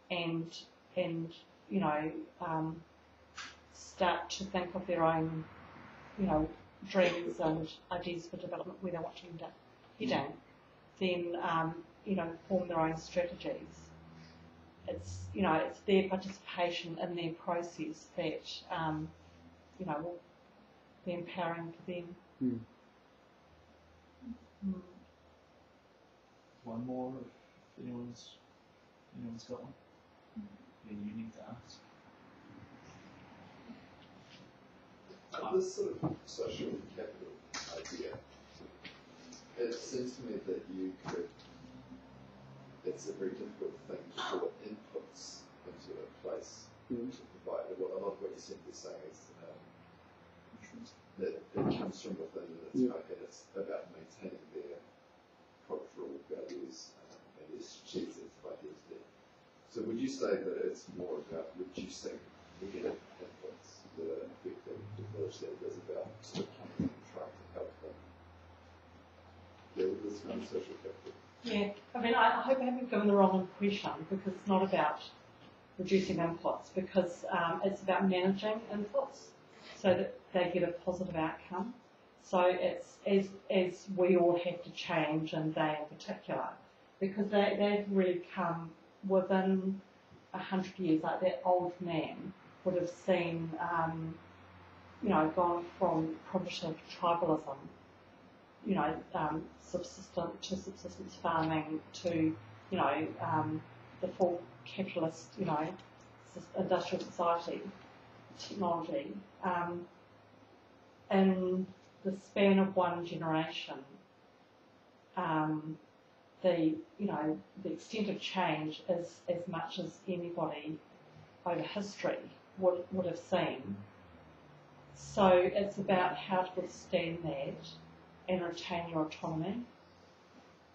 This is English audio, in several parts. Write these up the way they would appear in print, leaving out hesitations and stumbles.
and you know, start to think of their own, you know, dreams and ideas for development where they want to end up heading, then you know, form their own strategies. It's, you know, it's their participation in their process that you know, will be empowering for them. One more, if anyone's got one. Then you need to ask. This sort of social capital idea, it seems to me that it's a very difficult thing to put inputs into a place to provide. A lot of what you seem to be saying is that it comes from within, and it's about maintaining their cultural values and their strategic ideas there. So would you say that it's more about reducing negative inputs that are affecting the village than it is about sort of coming and trying to help them deal with this kind of social capital? Yeah, I mean, I hope I haven't given the wrong impression, because it's not about reducing inputs, because it's about managing inputs so that they get a positive outcome. So it's as we all have to change, and they in particular, because they've really come within 100 years. Like that old man would have seen, you know, gone from primitive tribalism, you know, subsistence farming to, you know, the full capitalist, you know, industrial society, technology. In the span of one generation, the extent of change is as much as anybody over history would have seen. So it's about how to withstand that and retain your autonomy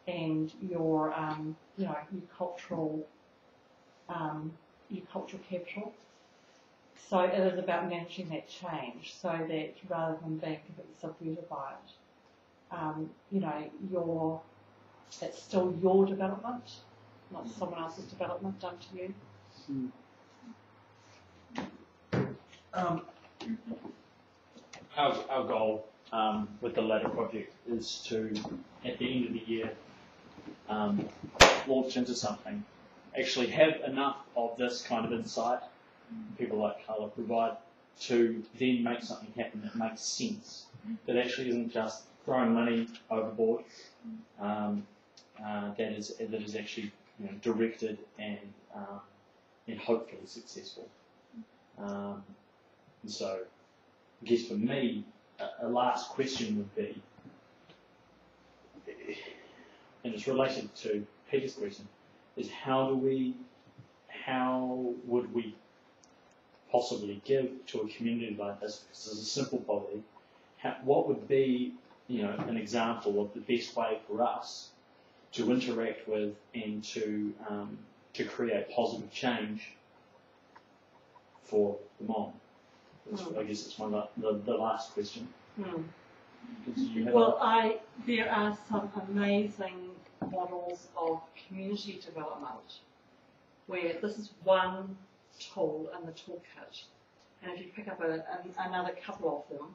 and your your cultural capital. So it is about managing that change, so that rather than being completely subverted by it, it's still your development, not someone else's development done to you. Our goal with the Ladder project is to, at the end of the year, launch into something, actually have enough of this kind of insight, people like Carla provide, to then make something happen that makes sense, that actually isn't just throwing money overboard, that is actually, you know, directed and hopefully successful. And so, I guess for me, a last question would be, and it's related to Peter's question, is how would we possibly give to a community like this? Because it's a simple poverty. What would be, you know, an example of the best way for us to interact with and to create positive change for the mom? I guess it's one of the last question. There are some amazing models of community development where this is one tool in the toolkit, and if you pick up another couple of them,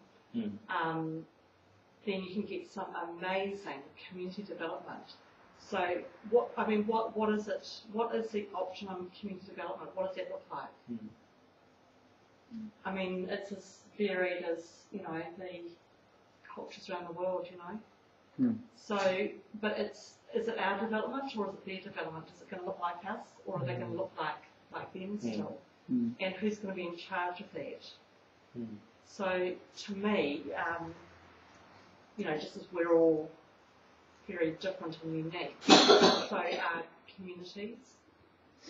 then you can get some amazing community development. So what is it? What is the optimum community development? What does that look like? I mean, it's as varied as, you know, the cultures around the world, you know. So, but is it our development or is it their development? Is it going to look like us, or are they going to look like them still? And who's going to be in charge of that? So, to me, you know, just as we're all very different and unique, so are communities,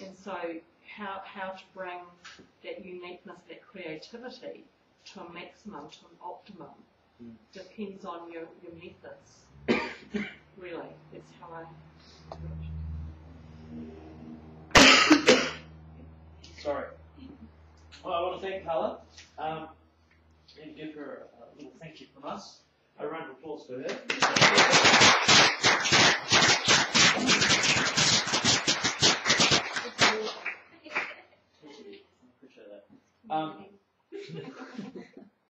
and so how to bring that uniqueness, that creativity to a maximum, to an optimum, depends on your methods. Really, that's how I do it. Sorry. Well, I want to thank Carla and give her a little thank you from us. A round of applause for her. appreciate that.